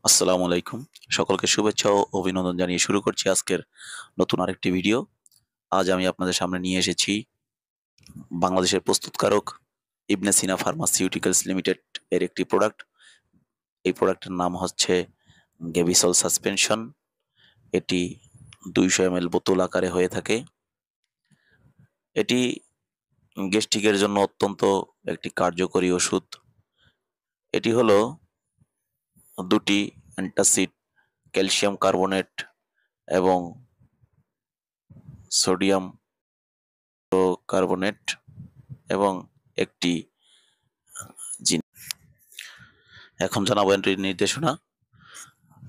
আসসালামু আলাইকুম। সকলকে শুভেচ্ছা ও অভিনন্দন জানিয়ে শুরু করছি আজকের নতুন আরেকটি ভিডিও। আজ আমি আপনাদের সামনে নিয়ে এসেছি বাংলাদেশের প্রস্তুতকারক ইবনে সিনা ফার্মাসিউটিক্যালস লিমিটেড এর একটি প্রোডাক্ট। এই প্রোডাক্টের নাম হচ্ছে গেভিসল সাসপেনশন। এটি 200 ml বোতল আকারে হয়ে থাকে। এটি গ্যাস্ট্রিকের জন্য অত্যন্ত একটি কার্যকরী ওষুধ। এটি হলো 2টি অ্যান্টাসিড, ক্যালসিয়াম কার্বনেট এবং সোডিয়াম কার্বনেট এবং একটি এখন জানাবো এটির নির্দেশনা।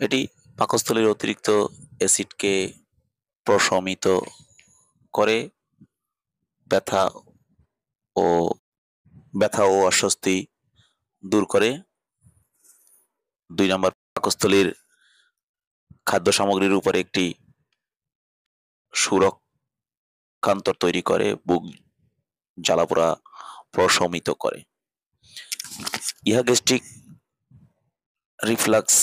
এটি পাকস্থলীর অতিরিক্ত অ্যাসিডকে প্রশমিত করে ব্যথা ও অস্বস্তি দূর করে। 2 নম্বর, পাকস্থলীর খাদ্য সামগ্রীর উপরে একটি সুরক্ষান্তর তৈরি করে, বুক জ্বালাপোড়া প্রশমিত করে। ইহা gastric reflux,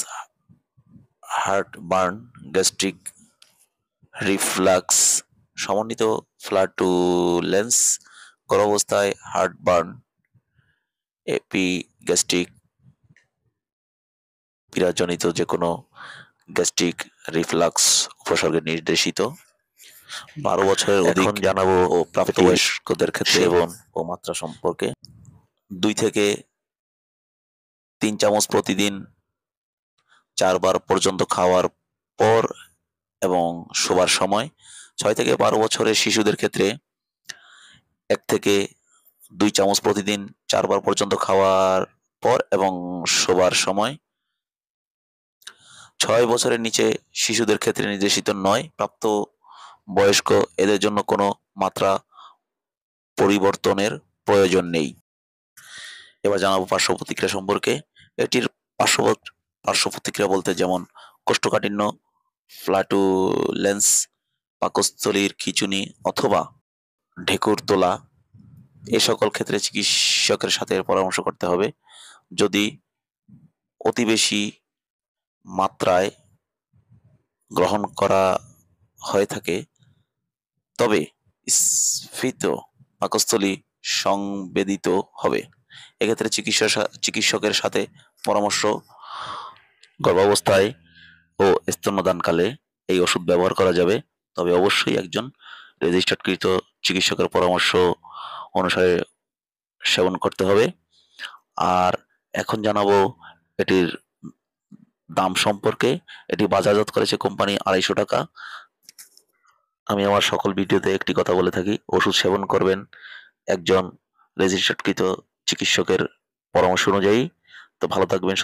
heartburn, gastric reflux, সমন্বিত ফ্লাটুলেন্স, গর্ভাবস্থায় হার্টবার্ন, এপিগ্যাস্ট্রিক পীড়াজনিত যে কোনো গ্যাস্ট্রিক রিফ্লাক্স উপসর্গে নির্দেশিত। 12 বছরের অধিক জানাবো ও প্রাপ্তবয়স্কদের ক্ষেত্রে সেবন ও মাত্রা সম্পর্কে। 2 থেকে 3 চামচ প্রতিদিন 4 বার পর্যন্ত খাওয়ার পর এবং শোবার সময়। 6 থেকে 12 বছরের শিশুদের ক্ষেত্রে 1 থেকে 2 চামচ প্রতিদিন 4 বার পর্যন্ত খাওয়ার পর এবং শোবার সময়। 6 বছরের নিচে শিশুদের ক্ষেত্রে নির্দেশিত নয়। প্রাপ্ত বয়স্ক এদের জন্য কোনো মাত্রা পরিবর্তনের প্রয়োজন নেই। এবার জানাবো পার্শ্ব প্রতিক্রিয়া সম্পর্কে। এটির পার্শ্ব প্রতিক্রিয়া বলতে যেমন কোষ্ঠকাঠিন্য, ফ্লাটুলেন্স, পাকস্থলীর খিঁচুনি অথবা ঢেকুর তোলা, এ সকল ক্ষেত্রে চিকিৎসকের সাথে পরামর্শ করতে হবে। যদি অতি বেশি মাত্রায় গ্রহণ করা হয়ে থাকে তবে স্ফীত পাকস্থলী সংবেদিত হবে। এক্ষেত্রে চিকিৎসকের সাথে পরামর্শ। গর্ভাবস্থায় ও স্তন্যদানকালে এই ওষুধ ব্যবহার করা যাবে, তবে অবশ্যই একজন রেজিস্টার্ডকৃত চিকিৎসকের পরামর্শ অনুসারে সেবন করতে হবে। আর এখন জানাবো এটির দাম সম্পর্কে। এটি বাজারজাত করেছে কোম্পানি 250 টাকা। আমি আমার সকল ভিডিওতে একটি কথা বলে থাকি, ওষুধ সেবন করবেন একজন রেজিস্টার্ডকৃত চিকিৎসকের পরামর্শ অনুযায়ী। তো ভালো থাকবেন, সুস্থ